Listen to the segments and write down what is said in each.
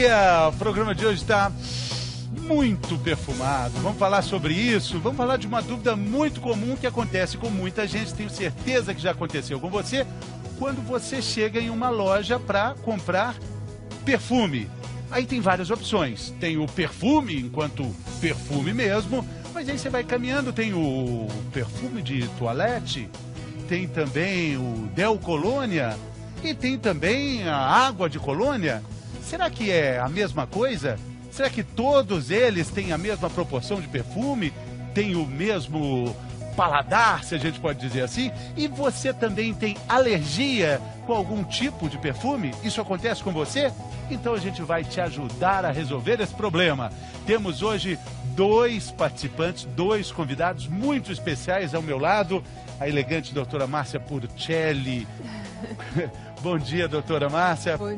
dia! O programa de hoje está muito perfumado. Vamos falar sobre isso? Vamos falar de uma dúvida muito comum que acontece com muita gente. Tenho certeza que já aconteceu com você. Quando você chega em uma loja para comprar perfume. Aí tem várias opções. Tem o perfume enquanto perfume mesmo, mas aí você vai caminhando, tem o perfume de toilette, tem também o Del Colônia e tem também a água de colônia. Será que é a mesma coisa? Será que todos eles têm a mesma proporção de perfume? Tem o mesmo paladar, se a gente pode dizer assim? E você também tem alergia com algum tipo de perfume? Isso acontece com você? Então a gente vai te ajudar a resolver esse problema. Temos hoje dois participantes, dois convidados muito especiais ao meu lado. A elegante doutora Márcia Purcelli. Bom dia, doutora Márcia. Bom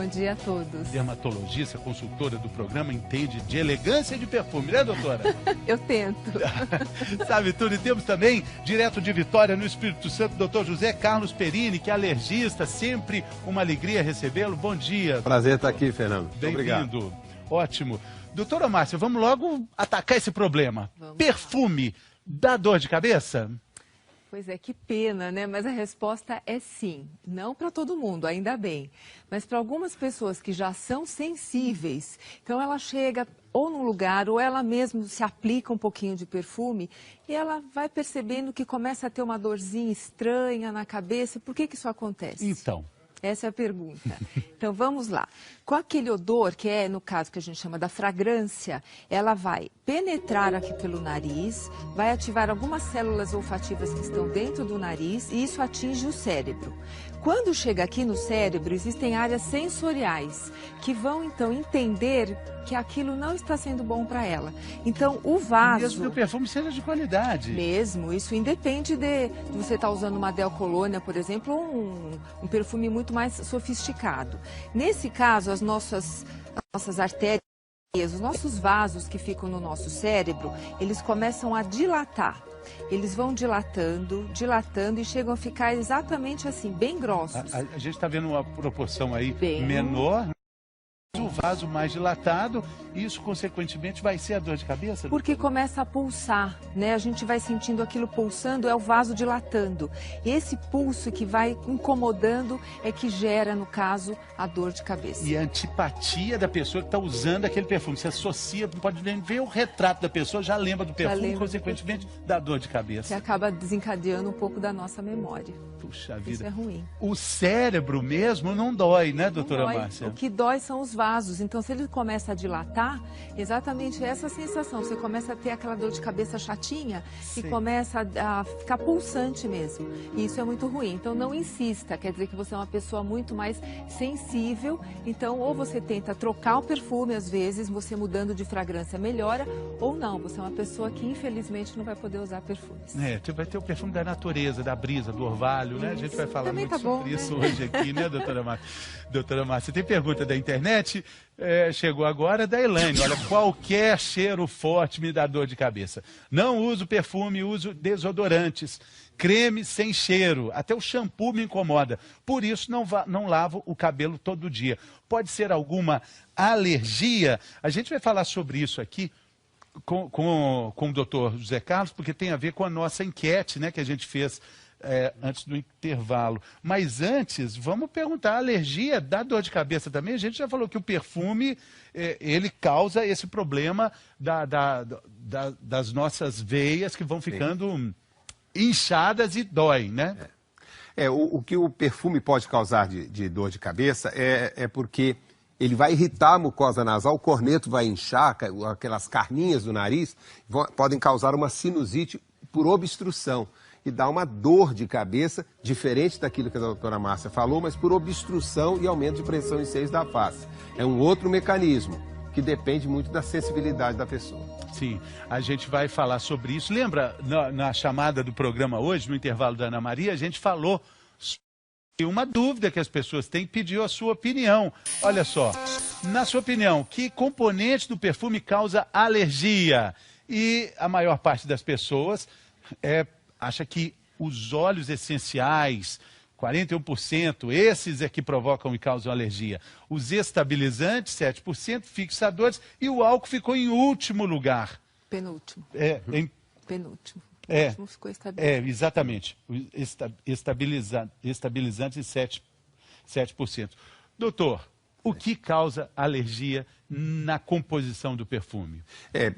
dia a todos. Dermatologista, consultora do programa, entende de elegância e de perfume, né, doutora? Eu tento. Sabe tudo. E temos também, direto de Vitória, no Espírito Santo, doutor José Carlos Perini, que é alergista, sempre uma alegria recebê-lo. Bom dia. Prazer estar aqui, Fernando. Bem-vindo. Ótimo. Doutora Márcia, vamos logo atacar esse problema. Vamos Perfume dá dor de cabeça? Pois é, que pena, né? Mas a resposta é sim. Não para todo mundo, ainda bem. Mas para algumas pessoas que já são sensíveis, então ela chega ou num lugar, ou ela mesma se aplica um pouquinho de perfume, e ela vai percebendo que começa a ter uma dorzinha estranha na cabeça. Por que isso acontece? Então. Essa é a pergunta. Então, vamos lá. Com aquele odor, que é, no caso, que a gente chama da fragrância, ela vai penetrar aqui pelo nariz, vai ativar algumas células olfativas que estão dentro do nariz e isso atinge o cérebro. Quando chega aqui no cérebro, existem áreas sensoriais que vão, então, entender que aquilo não está sendo bom para ela. Então, o vaso... Mesmo que o perfume seja de qualidade. Mesmo, isso independe de você estar usando uma Del Colônia, por exemplo, ou um perfume muito mais sofisticado. Nesse caso, as nossas artérias, os nossos vasos que ficam no nosso cérebro, eles começam a dilatar. Eles vão dilatando, dilatando e chegam a ficar exatamente assim, bem grossos. A gente está vendo uma proporção aí bem menor, o vaso mais dilatado, e isso consequentemente vai ser a dor de cabeça? Porque começa a pulsar, né? A gente vai sentindo aquilo pulsando, é o vaso dilatando. Esse pulso que vai incomodando é que gera, no caso, a dor de cabeça. E a antipatia da pessoa que está usando aquele perfume. Você associa, pode ver o retrato da pessoa, já lembra do perfume, consequentemente da dor de cabeça. Você acaba desencadeando um pouco da nossa memória. Puxa vida. Isso é ruim. O cérebro mesmo não dói, né, doutora Márcia? O que dói são os vasos. Então, se ele começa a dilatar, exatamente essa sensação. Você começa a ter aquela dor de cabeça chatinha e começa a ficar pulsante mesmo. E isso é muito ruim. Então, não insista. Quer dizer que você é uma pessoa muito mais sensível. Então, ou você tenta trocar o perfume, às vezes, você mudando de fragrância melhora, ou não. Você é uma pessoa que, infelizmente, não vai poder usar perfumes. Vai ter o perfume da natureza, da brisa, do orvalho, né? A gente vai falar também muito sobre isso né? hoje aqui, né, doutora Márcia? Doutora Márcia, tem pergunta da internet? Chegou agora da Elaine. Olha, qualquer cheiro forte me dá dor de cabeça. Não uso perfume, uso desodorantes. Creme sem cheiro, até o shampoo me incomoda. Por isso não lavo o cabelo todo dia. Pode ser alguma alergia? A gente vai falar sobre isso aqui com o doutor José Carlos, porque tem a ver com a nossa enquete, né, que a gente fez antes do intervalo. Mas antes, vamos perguntar, a alergia dá dor de cabeça também? A gente já falou que o perfume, ele causa esse problema das nossas veias que vão ficando inchadas e dói, né? O que o perfume pode causar de dor de cabeça é porque ele vai irritar a mucosa nasal, o corneto vai inchar, aquelas carninhas do nariz podem causar uma sinusite por obstrução e dar uma dor de cabeça, diferente daquilo que a doutora Márcia falou, mas por obstrução e aumento de pressão em seios da face. É um outro mecanismo que depende muito da sensibilidade da pessoa. Sim, a gente vai falar sobre isso. Lembra, na chamada do programa hoje, no intervalo da Ana Maria, a gente falou sobre uma dúvida que as pessoas têm, pediu a sua opinião. Olha só, na sua opinião, que componente do perfume causa alergia? E a maior parte das pessoas acha que os óleos essenciais, 41%, esses é que provocam e causam alergia. Os estabilizantes, 7%, fixadores, e o álcool ficou em último lugar. Penúltimo. Penúltimo. É, último ficou estabilizado. Exatamente. Estabilizantes, 7%. Doutor, o que causa alergia na composição do perfume?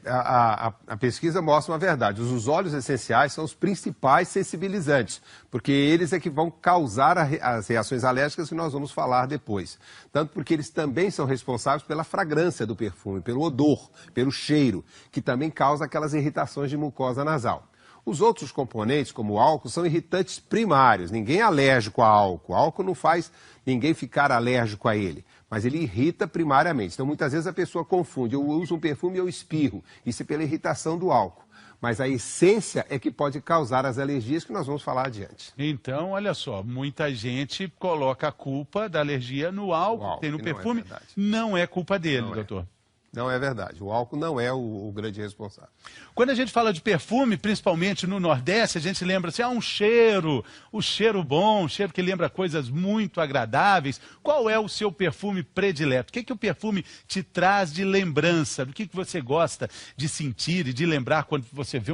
A pesquisa mostra uma verdade. Os óleos essenciais são os principais sensibilizantes, porque eles é que vão causar as reações alérgicas que nós vamos falar depois. Tanto porque eles também são responsáveis pela fragrância do perfume, pelo odor, pelo cheiro, que também causa aquelas irritações de mucosa nasal. Os outros componentes, como o álcool, são irritantes primários. Ninguém é alérgico a álcool. O álcool não faz ninguém ficar alérgico a ele, mas ele irrita primariamente. Então, muitas vezes a pessoa confunde. Eu uso um perfume e eu espirro. Isso é pela irritação do álcool. Mas a essência é que pode causar as alergias que nós vamos falar adiante. Então, olha só, muita gente coloca a culpa da alergia no álcool que tem no perfume. Não é culpa dele, doutor. Não é verdade. O álcool não é o grande responsável. Quando a gente fala de perfume, principalmente no Nordeste, a gente lembra assim, um cheiro, o cheiro bom, um cheiro que lembra coisas muito agradáveis. Qual é o seu perfume predileto? O que o perfume te traz de lembrança? Do que você gosta de sentir e de lembrar quando você vê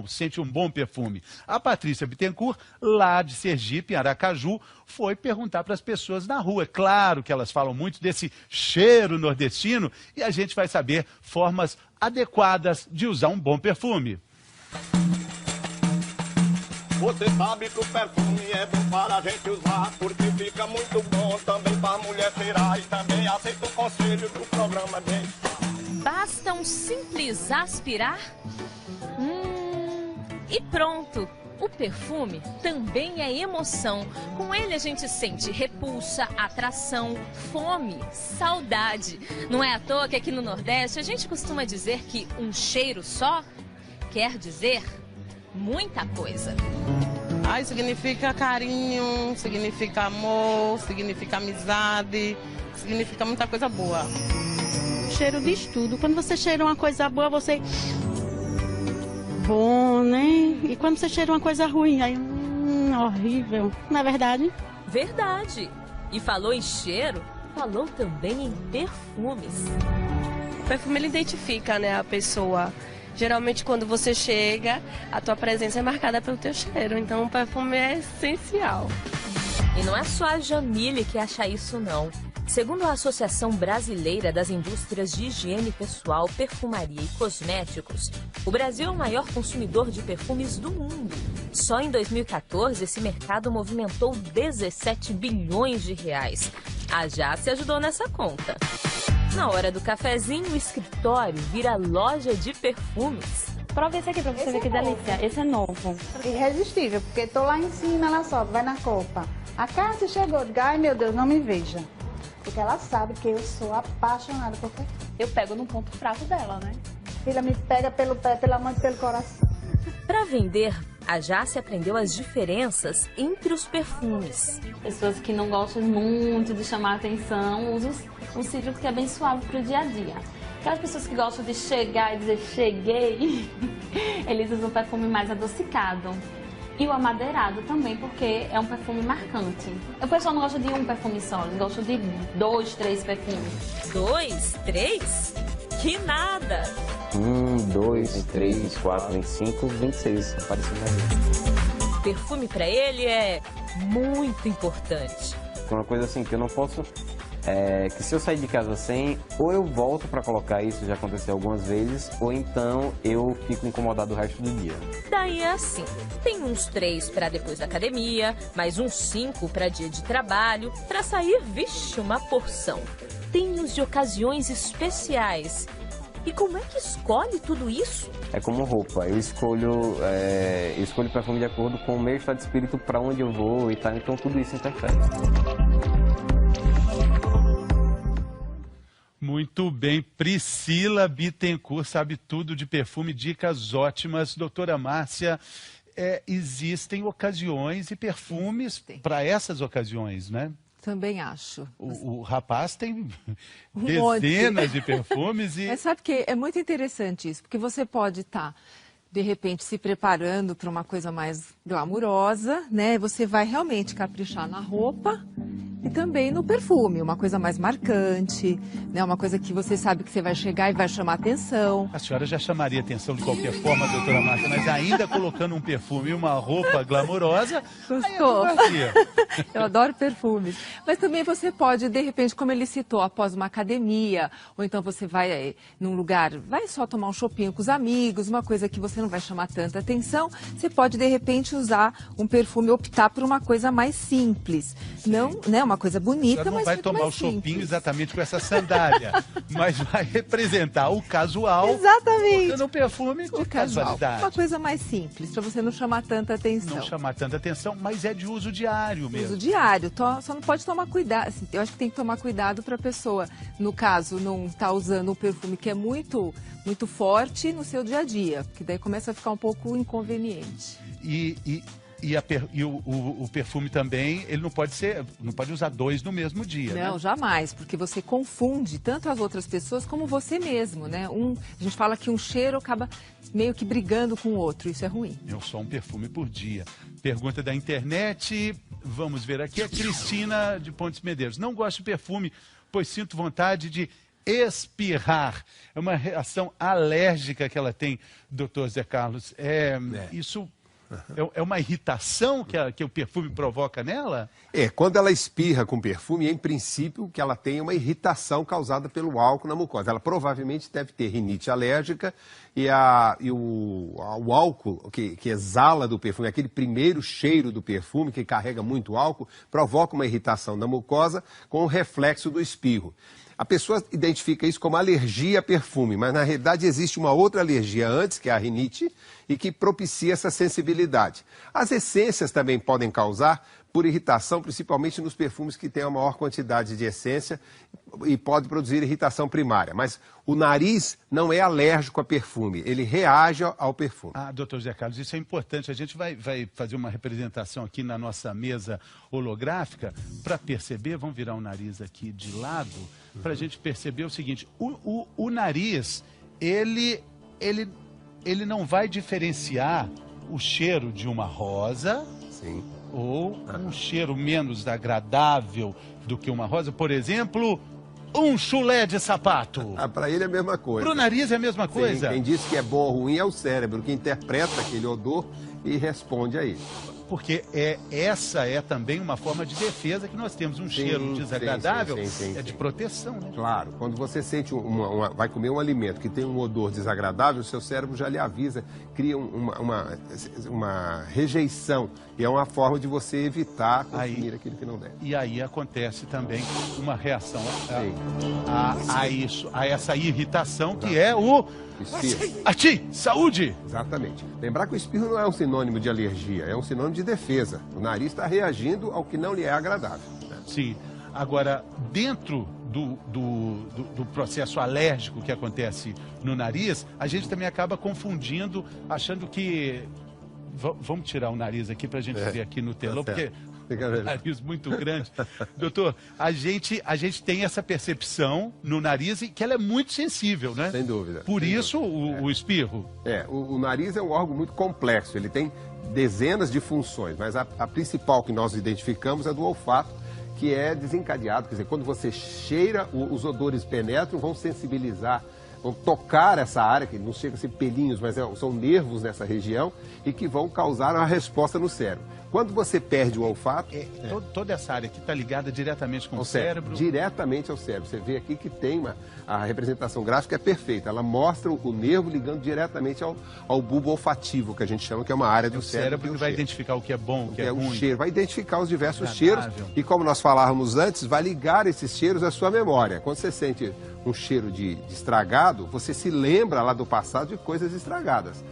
sente um bom perfume? A Patrícia Bittencourt, lá de Sergipe, em Aracaju, foi perguntar para as pessoas na rua. É claro que elas falam muito desse cheiro nordestino e a gente vai saber formas adequadas de usar um bom perfume. Você sabe que o perfume é bom para a gente usar, porque fica muito bom também para a mulher cheirar, e também aceita o conselho do programa dele. Basta um simples aspirar e pronto. O perfume também é emoção. Com ele a gente sente repulsa, atração, fome, saudade. Não é à toa que aqui no Nordeste a gente costuma dizer que um cheiro só quer dizer muita coisa. Ai, significa carinho, significa amor, significa amizade, significa muita coisa boa. O cheiro diz tudo. Quando você cheira uma coisa boa, você... bom, né? E quando você cheira uma coisa ruim, aí horrível. Não é verdade? Verdade. E falou em cheiro, falou também em perfumes. O perfume ele identifica, né, a pessoa. Geralmente quando você chega, a tua presença é marcada pelo teu cheiro. Então o perfume é essencial. E não é só a Jamile que acha isso, não. Segundo a Associação Brasileira das Indústrias de Higiene Pessoal, Perfumaria e Cosméticos, o Brasil é o maior consumidor de perfumes do mundo. Só em 2014, esse mercado movimentou 17 bilhões de reais. A Jace ajudou nessa conta. Na hora do cafezinho, o escritório vira loja de perfumes. Prova esse aqui pra você ver que delícia. Esse é novo. Irresistível, porque tô lá em cima, ela sobe, vai na copa. A Cássia chegou, diga, ai meu Deus, não me veja. Porque ela sabe que eu sou apaixonada por perfume. Eu pego no ponto fraco dela, né? Filha, me pega pelo pé, pela mão e pelo coração. Para vender, a Jace aprendeu as diferenças entre os perfumes. Pessoas que não gostam muito de chamar a atenção usam um cítrico que é bem suave pro dia a dia. Aquelas pessoas que gostam de chegar e dizer cheguei, eles usam um perfume mais adocicado. E o amadeirado também, porque é um perfume marcante. O pessoal não gosta de um perfume só, eles gostam de 2, 3 perfumes. 2, 3? Que nada! 1, 2, 3, 4, 25, 26. Apareceu mais. Perfume pra ele é muito importante. Uma coisa assim que eu não posso... que se eu sair de casa sem, ou eu volto para colocar, isso já aconteceu algumas vezes, ou então eu fico incomodado o resto do dia. Daí é assim, tem uns 3 para depois da academia, mais uns 5 para dia de trabalho, para sair, vixe, uma porção. Tem os de ocasiões especiais. E como é que escolhe tudo isso? É como roupa, eu escolho perfume de acordo com o meu estado de espírito, para onde eu vou e tal, então tudo isso interfere. Muito bem, Priscila Bittencourt sabe tudo de perfume, dicas ótimas. Doutora Márcia, existem ocasiões e perfumes para essas ocasiões, né? Também acho. O rapaz tem dezenas de perfumes e... Mas sabe que é muito interessante isso, porque você pode estar de repente se preparando para uma coisa mais glamurosa, né? Você vai realmente caprichar na roupa e também no perfume, uma coisa mais marcante, né? Uma coisa que você sabe que você vai chegar e vai chamar atenção. A senhora já chamaria atenção de qualquer forma, doutora Márcia, mas ainda colocando um perfume e uma roupa glamourosa, gostou? Eu adoro perfumes. Mas também você pode, de repente, como ele citou, após uma academia, ou então você vai num lugar, vai só tomar um chopinho com os amigos, uma coisa que você não vai chamar tanta atenção, você pode, de repente, usar um perfume, optar por uma coisa mais simples. Não, né? Uma coisa bonita, não mas vai tomar o chopinho exatamente com essa sandália, mas vai representar o casual. Exatamente. No perfume de casualidade. Uma coisa mais simples, para você não chamar tanta atenção. Não chamar tanta atenção, mas é de uso diário mesmo. Uso diário, só não pode tomar cuidado. Assim, eu acho que tem que tomar cuidado para a pessoa, no caso, não estar usando um perfume que é muito forte no seu dia a dia, porque daí começa a ficar um pouco inconveniente. O perfume também, ele não pode usar 2 no mesmo dia, Não, né? jamais, porque você confunde tanto as outras pessoas como você mesmo, né? A gente fala que um cheiro acaba meio que brigando com o outro, isso é ruim. Eu só um perfume por dia. Pergunta da internet, vamos ver aqui, a Cristina de Pontes Medeiros. Não gosto de perfume, pois sinto vontade de espirrar. É uma reação alérgica que ela tem, doutor Zé Carlos. Isso... É uma irritação que o perfume provoca nela? Quando ela espirra com perfume, em princípio, que ela tem uma irritação causada pelo álcool na mucosa. Ela provavelmente deve ter rinite alérgica e o álcool que exala do perfume, aquele primeiro cheiro do perfume que carrega muito álcool, provoca uma irritação na mucosa com o reflexo do espirro. A pessoa identifica isso como alergia a perfume, mas na realidade existe uma outra alergia antes, que é a rinite, e que propicia essa sensibilidade. As essências também podem causar por irritação, principalmente nos perfumes que têm a maior quantidade de essência e pode produzir irritação primária. Mas o nariz não é alérgico a perfume, ele reage ao perfume. Doutor Zé Carlos, isso é importante. A gente vai fazer uma representação aqui na nossa mesa holográfica para perceber, vamos virar o nariz aqui de lado, para a gente perceber o seguinte, o nariz, ele não vai diferenciar o cheiro de uma rosa. Sim. Ou um cheiro menos agradável do que uma rosa. Por exemplo, um chulé de sapato. Para ele é a mesma coisa. Para o nariz é a mesma coisa? Sim, quem diz que é bom ou ruim é o cérebro, que interpreta aquele odor e responde a ele. Porque essa é também uma forma de defesa que nós temos. Um cheiro desagradável é de proteção, né? Claro. Quando você sente vai comer um alimento que tem um odor desagradável, o seu cérebro já lhe avisa, cria uma rejeição. E é uma forma de você evitar consumir aquilo que não deve. E aí acontece também uma reação a essa irritação, que é o... espirro. Saúde! Exatamente. Lembrar que o espirro não é um sinônimo de alergia, é um sinônimo de defesa. O nariz está reagindo ao que não lhe é agradável. Sim. Agora, dentro do processo alérgico que acontece no nariz, a gente também acaba confundindo, achando que... Vamos tirar o nariz aqui para a gente ver aqui no telão, porque... Um nariz muito grande. Doutor, a gente tem essa percepção no nariz que ela é muito sensível, né? Sem dúvida. Por isso o espirro. O nariz é um órgão muito complexo, ele tem dezenas de funções, mas a principal que nós identificamos é do olfato, que é desencadeado, quer dizer, quando você cheira, os odores penetram, vão sensibilizar, vão tocar essa área, que não chega a ser pelinhos, mas são nervos nessa região, e que vão causar uma resposta no cérebro. Quando você perde o olfato... Toda essa área aqui está ligada diretamente com o cérebro? Diretamente ao cérebro. Você vê aqui que tem a representação gráfica é perfeita. Ela mostra o nervo ligando diretamente ao bulbo olfativo, que a gente chama, que é uma área do cérebro. O cérebro que vai identificar o que é bom, o que é ruim. O cheiro, vai identificar os diversos cheiros. E como nós falávamos antes, vai ligar esses cheiros à sua memória. Quando você sente um cheiro de estragado, você se lembra lá do passado de coisas estragadas.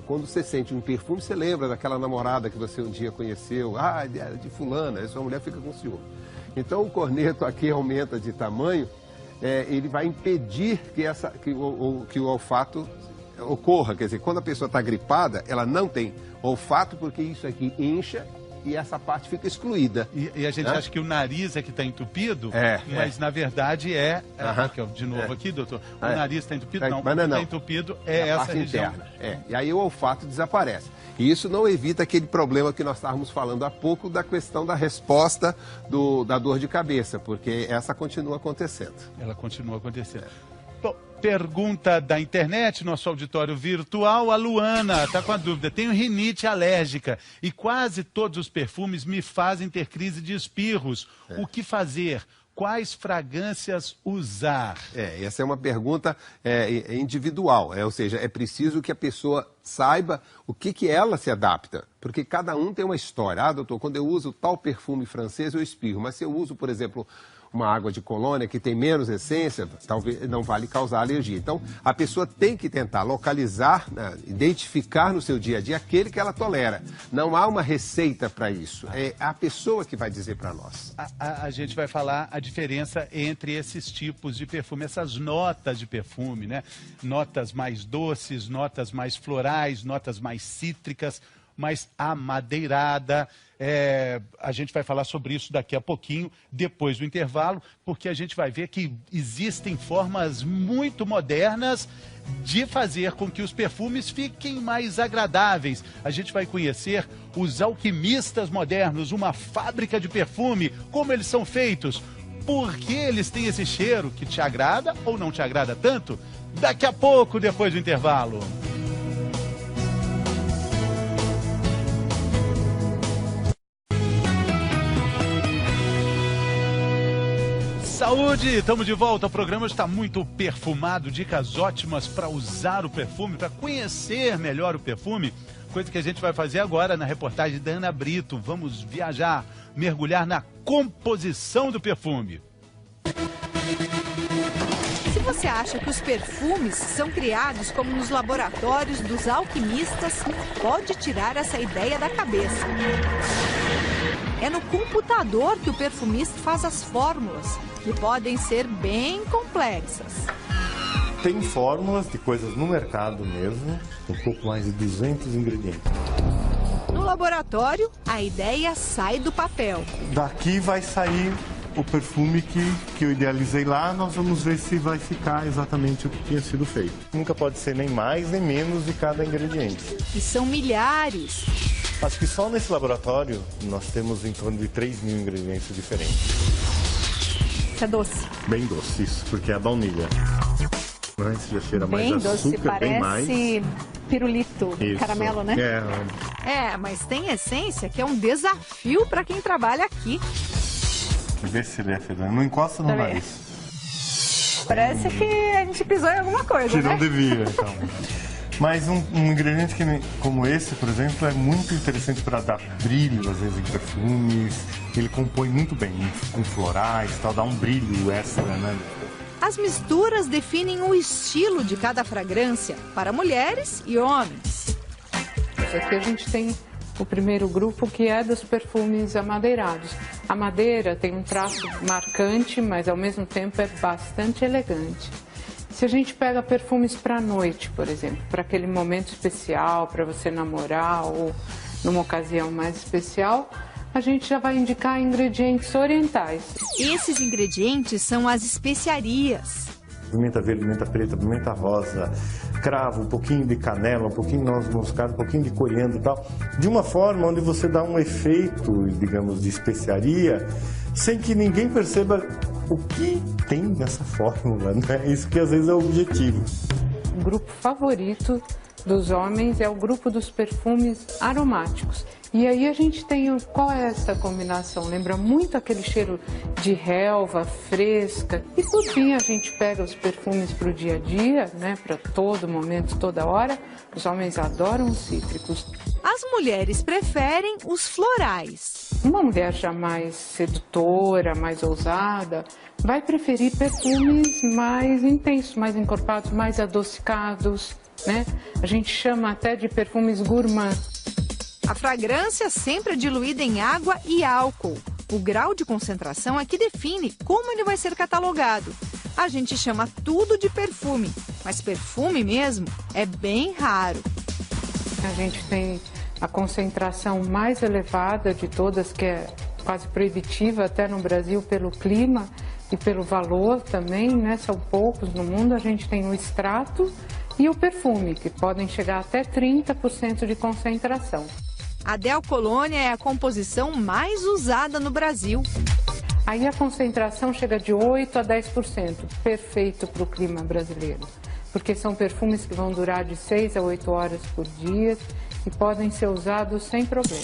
Quando você sente um perfume, você lembra daquela namorada que você um dia conheceu, de fulana, essa mulher fica com ciúme. Então o corneto aqui aumenta de tamanho, ele vai impedir que o olfato ocorra. Quer dizer, quando a pessoa está gripada, ela não tem olfato porque isso aqui incha e essa parte fica excluída. E a gente acha que o nariz é que está entupido, mas na verdade aqui, ó, de novo aqui, doutor, o nariz está entupido? Não, o que está entupido é essa parte região. interna. E aí o olfato desaparece. E isso não evita aquele problema que nós estávamos falando há pouco da questão da resposta da dor de cabeça, porque essa continua acontecendo. Ela continua acontecendo. Bom, pergunta da internet, nosso auditório virtual, a Luana está com a dúvida. Tenho rinite alérgica e quase todos os perfumes me fazem ter crise de espirros. O que fazer? Quais fragrâncias usar? Essa é uma pergunta individual, ou seja, é preciso que a pessoa saiba o que ela se adapta, porque cada um tem uma história. Ah, doutor, quando eu uso tal perfume francês eu espirro, mas se eu uso, por exemplo, uma água de colônia que tem menos essência, talvez não vale causar alergia. Então, a pessoa tem que tentar localizar, identificar no seu dia a dia aquele que ela tolera. Não há uma receita para isso. É a pessoa que vai dizer para nós. A gente vai falar a diferença entre esses tipos de perfume, essas notas de perfume, né? Notas mais doces, notas mais florais, notas mais cítricas, mais amadeirada. A gente vai falar sobre isso daqui a pouquinho, depois do intervalo, porque a gente vai ver que existem formas muito modernas de fazer com que os perfumes fiquem mais agradáveis. A gente vai conhecer os alquimistas modernos, uma fábrica de perfume, como eles são feitos, por que eles têm esse cheiro que te agrada ou não te agrada tanto? Daqui a pouco, depois do intervalo. Saúde! Estamos de volta. O programa está muito perfumado. Dicas ótimas para usar o perfume, para conhecer melhor o perfume. Coisa que a gente vai fazer agora na reportagem da Ana Brito. Vamos viajar, mergulhar na composição do perfume. Se você acha que os perfumes são criados como nos laboratórios dos alquimistas, pode tirar essa ideia da cabeça. É no computador que o perfumista faz as fórmulas, que podem ser bem complexas. Tem fórmulas de coisas no mercado mesmo, um pouco mais de 200 ingredientes. No laboratório, a ideia sai do papel. Daqui vai sair o perfume que eu idealizei lá, nós vamos ver se vai ficar exatamente o que tinha sido feito. Nunca pode ser nem mais nem menos de cada ingrediente. E são milhares. Acho que só nesse laboratório nós temos em torno de 3.000 ingredientes diferentes. Isso é doce? Bem doce, isso, porque é a baunilha. Esse já cheira mais doce, açúcar, bem mais. Parece pirulito, isso. Caramelo, né? Mas tem essência que é um desafio para quem trabalha aqui. Vê se ele é fedendo. Não encosta no nariz. Parece que a gente pisou em alguma coisa, que não devia, então. Mas um ingrediente como esse, por exemplo, é muito interessante para dar brilho, às vezes, em perfumes. Ele compõe muito bem, com florais e tal, dá um brilho extra, né? As misturas definem o estilo de cada fragrância para mulheres e homens. Aqui a gente tem o primeiro grupo, que é dos perfumes amadeirados. A madeira tem um traço marcante, mas ao mesmo tempo é bastante elegante. Se a gente pega perfumes para a noite, por exemplo, para aquele momento especial, para você namorar ou numa ocasião mais especial, a gente já vai indicar ingredientes orientais. Esses ingredientes são as especiarias. Pimenta verde, pimenta preta, pimenta rosa, cravo, um pouquinho de canela, um pouquinho de noz moscada, um pouquinho de coriandro e tal. De uma forma onde você dá um efeito, digamos, de especiaria, sem que ninguém perceba o que tem nessa fórmula, né? Isso que às vezes é o objetivo. O grupo favorito dos homens é o grupo dos perfumes aromáticos. E aí a gente tem, qual é essa combinação? Lembra muito aquele cheiro de relva fresca. E por fim a gente pega os perfumes para o dia a dia, né? Para todo momento, toda hora. Os homens adoram os cítricos. As mulheres preferem os florais. Uma mulher já mais sedutora, mais ousada, vai preferir perfumes mais intensos, mais encorpados, mais adocicados, né? A gente chama até de perfumes gourmand. A fragrância sempre é diluída em água e álcool. O grau de concentração é que define como ele vai ser catalogado. A gente chama tudo de perfume, mas perfume mesmo é bem raro. A gente tem a concentração mais elevada de todas, que é quase proibitiva até no Brasil pelo clima e pelo valor também, né? São poucos no mundo. A gente tem o extrato e o perfume, que podem chegar até 30% de concentração. A Del Colônia é a composição mais usada no Brasil. Aí a concentração chega de 8% a 10%, perfeito para o clima brasileiro, porque são perfumes que vão durar de 6 a 8 horas por dia e podem ser usados sem problema.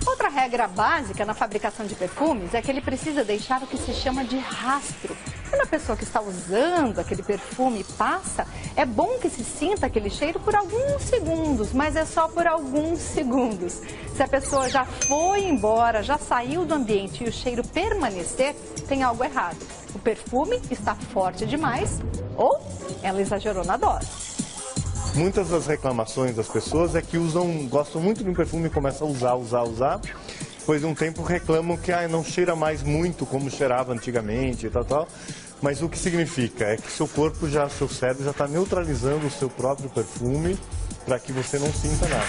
Outra regra básica na fabricação de perfumes é que ele precisa deixar o que se chama de rastro. Quando a pessoa que está usando aquele perfume passa, é bom que se sinta aquele cheiro por alguns segundos, mas é só por alguns segundos. Se a pessoa já foi embora, já saiu do ambiente e o cheiro permanecer, tem algo errado. O perfume está forte demais ou ela exagerou na dose. Muitas das reclamações das pessoas é que gostam muito de um perfume e começam a usar. Depois de um tempo reclamam que não cheira mais muito como cheirava antigamente e tal. Mas o que significa é que seu cérebro já está neutralizando o seu próprio perfume para que você não sinta nada.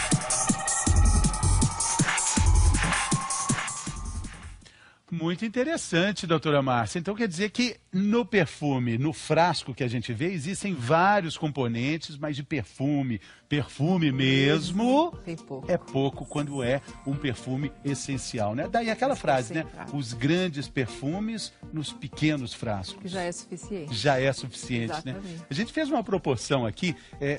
Muito interessante, doutora Márcia. Então quer dizer que no perfume, no frasco que a gente vê, existem vários componentes, mas de perfume mesmo, é pouco quando é um perfume essencial, né? Daí aquela frase, né? Os grandes perfumes nos pequenos frascos. Que já é suficiente. Já é suficiente, exatamente, né? A gente fez uma proporção aqui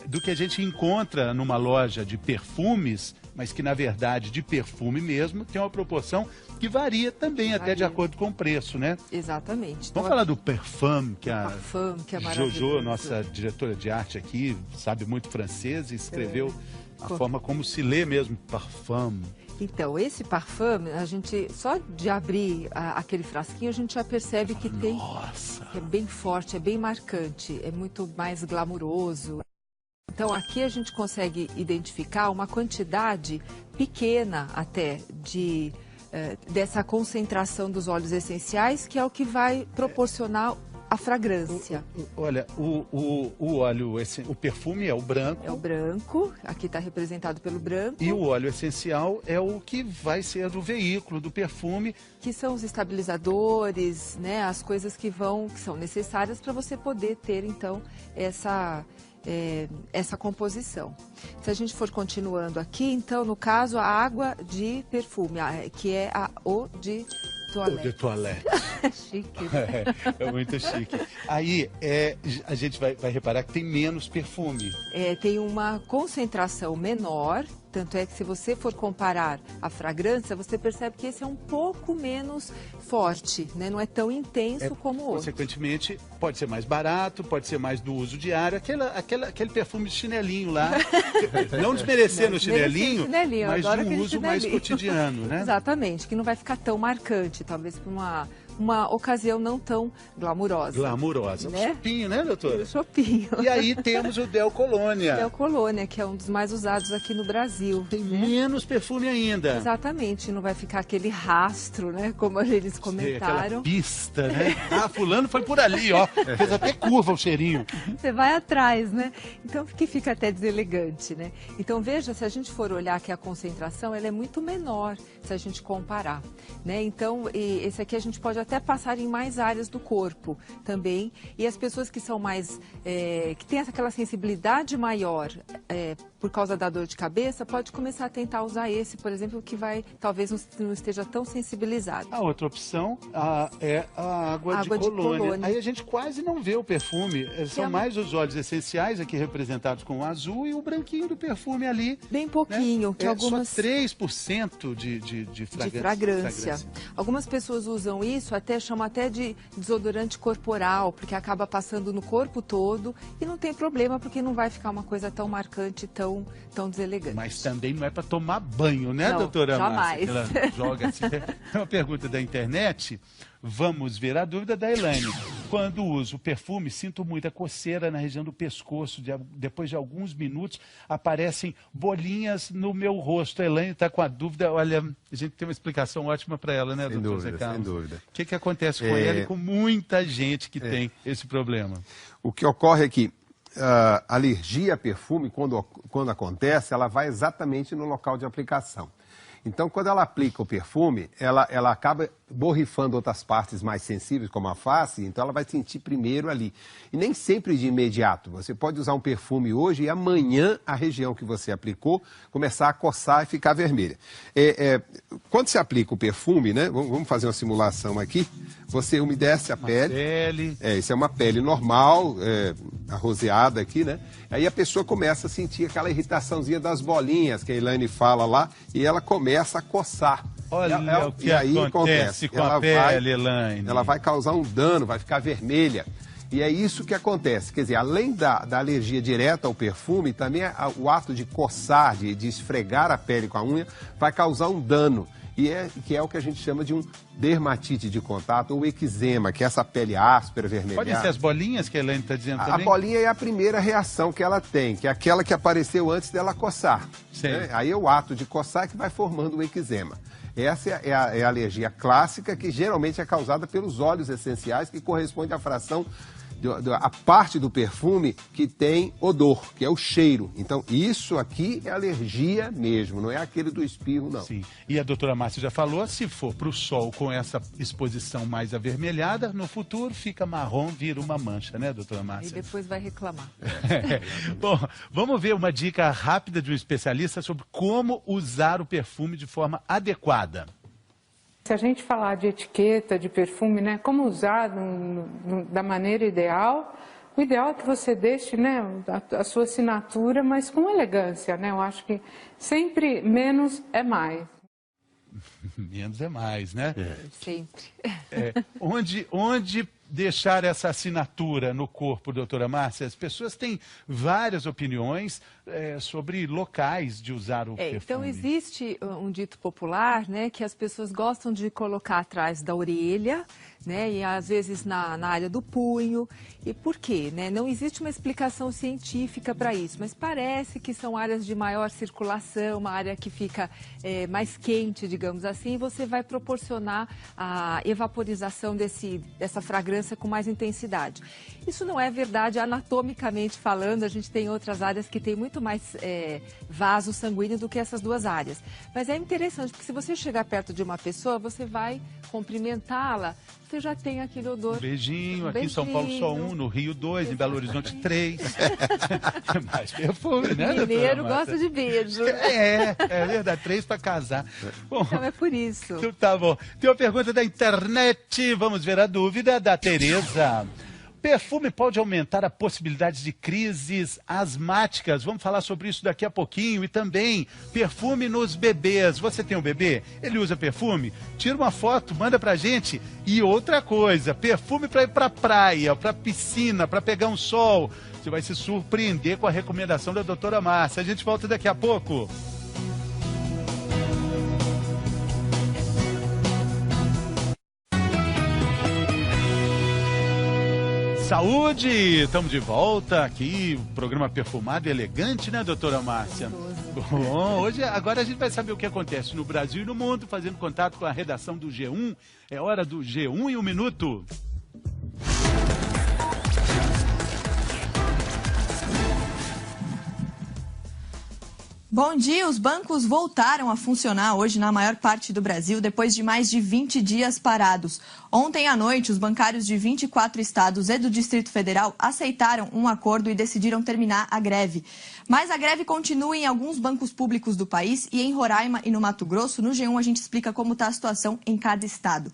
do que a gente encontra numa loja de perfumes, mas que na verdade de perfume mesmo tem uma proporção que varia também, até de acordo com o preço, né? Exatamente. Vamos falar do Parfum, que a que é maravilhoso. Jojo, nossa diretora de arte aqui, sabe muito francês e escreveu a forma como se lê mesmo, Parfum. Então, esse Parfum, a gente, só de abrir aquele frasquinho, a gente já percebe que tem, que é bem forte, é bem marcante, é muito mais glamuroso. Então, aqui a gente consegue identificar uma quantidade pequena até dessa concentração dos óleos essenciais, que é o que vai proporcionar a fragrância. Olha, o óleo, o perfume é o branco. É o branco, aqui está representado pelo branco. E o óleo essencial é o que vai ser o veículo do perfume. Que são os estabilizadores, né, as coisas que são necessárias para você poder ter, então, essa composição. Se a gente for continuando aqui, então, no caso, a água de perfume, que é a eau de toilette. Eau de toilette. Chique, né? É muito chique. Aí, a gente vai reparar que tem menos perfume. Tem uma concentração menor, tanto é que se você for comparar a fragrância, você percebe que esse é um pouco menos forte, né? Não é tão intenso como o outro. Consequentemente, pode ser mais barato, pode ser mais do uso diário, aquele perfume de chinelinho lá. Não desmerecendo o chinelinho, mas de um uso mais cotidiano, né? Exatamente, que não vai ficar tão marcante, talvez para uma ocasião não tão glamurosa. Glamurosa. Né? Um chopinho, né, doutora? Um chopinho. E aí temos o Del Colônia. Del Colônia, que é um dos mais usados aqui no Brasil. Tem menos perfume ainda. Exatamente, não vai ficar aquele rastro, né, como eles comentaram. Aquela pista, né? Fulano foi por ali, ó. Fez até curva o cheirinho. Você vai atrás, né? Então, que fica até deselegante, né? Então, veja, se a gente for olhar que a concentração, ela é muito menor, se a gente comparar, né? Então, esse aqui a gente pode até passar em mais áreas do corpo também. E as pessoas que são mais, que têm aquela sensibilidade maior por causa da dor de cabeça, pode começar a tentar usar esse, por exemplo, que talvez não esteja tão sensibilizado. A outra opção é a água de colônia. Aí a gente quase não vê o perfume. São mais os óleos essenciais aqui representados com o azul e o branquinho do perfume ali. Bem pouquinho. Né? Que algumas... Só 3% de fragrância. Algumas pessoas usam isso, chamam até de desodorante corporal, porque acaba passando no corpo todo e não tem problema, porque não vai ficar uma coisa tão marcante, tão deselegante. Mas também não é para tomar banho, né, não, doutora jamais. Márcia? Ela joga assim. É uma pergunta da internet. Vamos ver a dúvida da Elaine. Quando uso perfume, sinto muita coceira na região do pescoço. Depois de alguns minutos, aparecem bolinhas no meu rosto. A Elaine está com a dúvida. Olha, a gente tem uma explicação ótima para ela, né, doutor Zé Carlos? Sem dúvida. O que acontece com ela e com muita gente que tem esse problema? O que ocorre é que alergia a perfume, quando acontece, ela vai exatamente no local de aplicação. Então, quando ela aplica o perfume, ela acaba borrifando outras partes mais sensíveis, como a face, então ela vai sentir primeiro ali. E nem sempre de imediato. Você pode usar um perfume hoje e amanhã a região que você aplicou começar a coçar e ficar vermelha. Quando você aplica o perfume, né? Vamos fazer uma simulação aqui. Você umedece a pele. Isso é uma pele normal, arroseada aqui, né? Aí a pessoa começa a sentir aquela irritaçãozinha das bolinhas que a Elaine fala lá e ela começa a coçar. Olha o que acontece com a pele, Elaine. Ela vai causar um dano, vai ficar vermelha. E é isso que acontece. Quer dizer, além da alergia direta ao perfume, também o ato de coçar, de esfregar a pele com a unha, vai causar um dano. Que é o que a gente chama de um dermatite de contato ou eczema, que é essa pele áspera, vermelhada. Pode ser as bolinhas que a Elaine está dizendo também? A bolinha é a primeira reação que ela tem, que é aquela que apareceu antes dela coçar. Né? Aí é o ato de coçar que vai formando o eczema. Essa é a alergia clássica, que geralmente é causada pelos óleos essenciais, que corresponde à fração, a parte do perfume que tem odor, que é o cheiro. Então, isso aqui é alergia mesmo, não é aquele do espirro, não. Sim. E a doutora Márcia já falou, se for para o sol com essa exposição mais avermelhada, no futuro fica marrom, vira uma mancha, né, doutora Márcia? E depois vai reclamar. Bom, vamos ver uma dica rápida de um especialista sobre como usar o perfume de forma adequada. Se a gente falar de etiqueta, de perfume, né, como usar da maneira ideal, o ideal é que você deixe, né, a sua assinatura, mas com elegância, né? Eu acho que sempre menos é mais. Menos é mais, né? Sempre. Onde deixar essa assinatura no corpo, doutora Márcia? As pessoas têm várias opiniões sobre locais de usar o perfume. Então, existe um dito popular, né, que as pessoas gostam de colocar atrás da orelha, né, e às vezes na área do punho. E por quê? Né? Não existe uma explicação científica para isso, mas parece que são áreas de maior circulação, uma área que fica mais quente, digamos assim, e você vai proporcionar a evaporização dessa fragrância com mais intensidade. Isso não é verdade anatomicamente falando, a gente tem outras áreas que tem muito mais vaso sanguíneo do que essas duas áreas. Mas é interessante, porque se você chegar perto de uma pessoa, você vai cumprimentá-la, você já tem aquele odor. Um beijinho, aqui em São Paulo só um, no Rio 2, em Belo Horizonte 3. Mais perfume, né, doutora? Mineiro gosta de beijo. É verdade, 3 para casar. Bom, então é por isso. Então, tá bom. Tem uma pergunta da internet, vamos ver a dúvida da Tereza. Perfume pode aumentar a possibilidade de crises asmáticas. Vamos falar sobre isso daqui a pouquinho. E também, perfume nos bebês. Você tem um bebê? Ele usa perfume? Tira uma foto, manda pra gente. E outra coisa, perfume para ir pra praia, pra piscina, para pegar um sol. Você vai se surpreender com a recomendação da doutora Márcia. A gente volta daqui a pouco. Saúde! Estamos de volta aqui, programa perfumado e elegante, né, doutora Márcia? Bom, agora a gente vai saber o que acontece no Brasil e no mundo, fazendo contato com a redação do G1. É hora do G1 em 1 minuto. Bom dia, os bancos voltaram a funcionar hoje na maior parte do Brasil, depois de mais de 20 dias parados. Ontem à noite, os bancários de 24 estados e do Distrito Federal aceitaram um acordo e decidiram terminar a greve. Mas a greve continua em alguns bancos públicos do país e em Roraima e no Mato Grosso. No G1 a gente explica como está a situação em cada estado.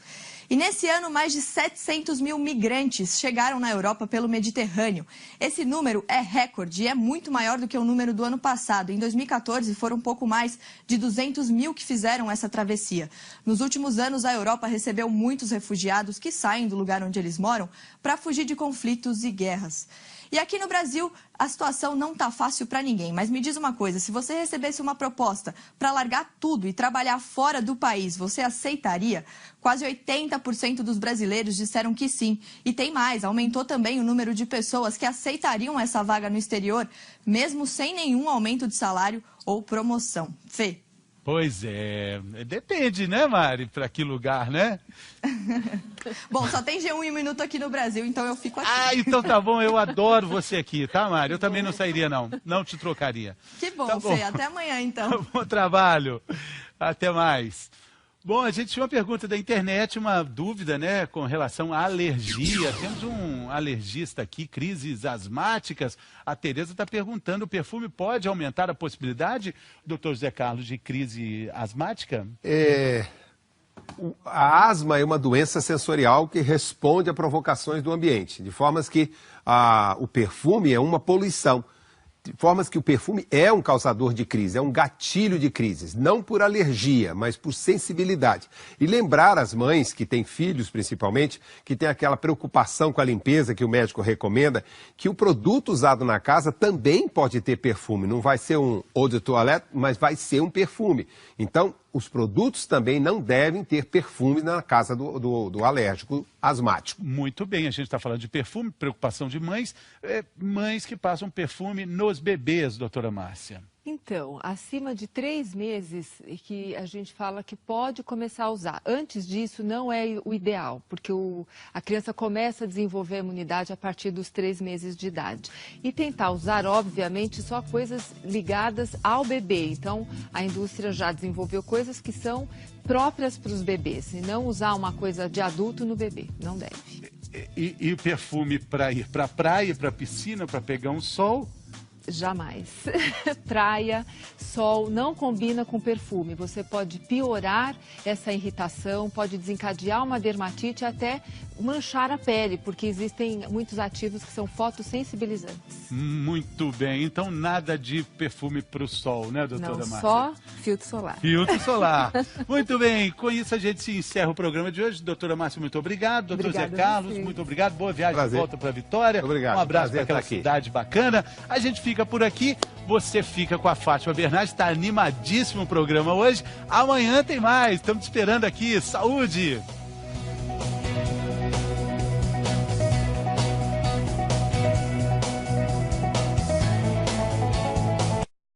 E nesse ano, mais de 700 mil migrantes chegaram na Europa pelo Mediterrâneo. Esse número é recorde e é muito maior do que o número do ano passado. Em 2014, foram um pouco mais de 200 mil que fizeram essa travessia. Nos últimos anos, a Europa recebeu muitos refugiados que saem do lugar onde eles moram para fugir de conflitos e guerras. E aqui no Brasil, a situação não está fácil para ninguém. Mas me diz uma coisa, se você recebesse uma proposta para largar tudo e trabalhar fora do país, você aceitaria? Quase 80% dos brasileiros disseram que sim. E tem mais, aumentou também o número de pessoas que aceitariam essa vaga no exterior, mesmo sem nenhum aumento de salário ou promoção. Fê? Pois é, depende, né, Mari, para que lugar, né? Bom, só tem G1 em um minuto aqui no Brasil, então eu fico aqui. Ah, então tá bom, eu adoro você aqui, tá, Mari? Eu também não sairia, não te trocaria. Que bom, tá bom. Fê, até amanhã, então. Bom trabalho, até mais. Bom, a gente tinha uma pergunta da internet, uma dúvida, né, com relação à alergia. Temos um alergista aqui, crises asmáticas. A Tereza está perguntando, o perfume pode aumentar a possibilidade, doutor José Carlos, de crise asmática? A asma é uma doença sensorial que responde a provocações do ambiente, de formas que o perfume é uma poluição. De formas que o perfume é um causador de crise, é um gatilho de crises, não por alergia, mas por sensibilidade. E lembrar as mães que têm filhos, principalmente, que têm aquela preocupação com a limpeza que o médico recomenda, que o produto usado na casa também pode ter perfume. Não vai ser um eau de toilette, mas vai ser um perfume. Então, os produtos também não devem ter perfume na casa do alérgico asmático. Muito bem, a gente está falando de perfume, preocupação de mães, mães que passam perfume nos bebês, doutora Márcia. Então, acima de 3 meses que a gente fala que pode começar a usar. Antes disso, não é o ideal, porque a criança começa a desenvolver a imunidade a partir dos 3 meses de idade. E tentar usar, obviamente, só coisas ligadas ao bebê. Então, a indústria já desenvolveu coisas que são próprias para os bebês, e não usar uma coisa de adulto no bebê, não deve. E perfume para ir para a praia, para a piscina, para pegar um sol? Jamais. Praia, sol, não combina com perfume. Você pode piorar essa irritação, pode desencadear uma dermatite, até manchar a pele, porque existem muitos ativos que são fotossensibilizantes. Muito bem. Então, nada de perfume para o sol, né, doutora Márcia? Não, só filtro solar. Filtro solar. Muito bem. Com isso, a gente se encerra o programa de hoje. Doutora Márcia, muito obrigado. Doutor Zé Carlos, muito obrigado. Boa viagem de volta para Vitória. Obrigado. Um abraço para aquela cidade bacana. A gente fica por aqui. Você fica com a Fátima Bernardes. Está animadíssimo o programa hoje. Amanhã tem mais. Estamos te esperando aqui. Saúde!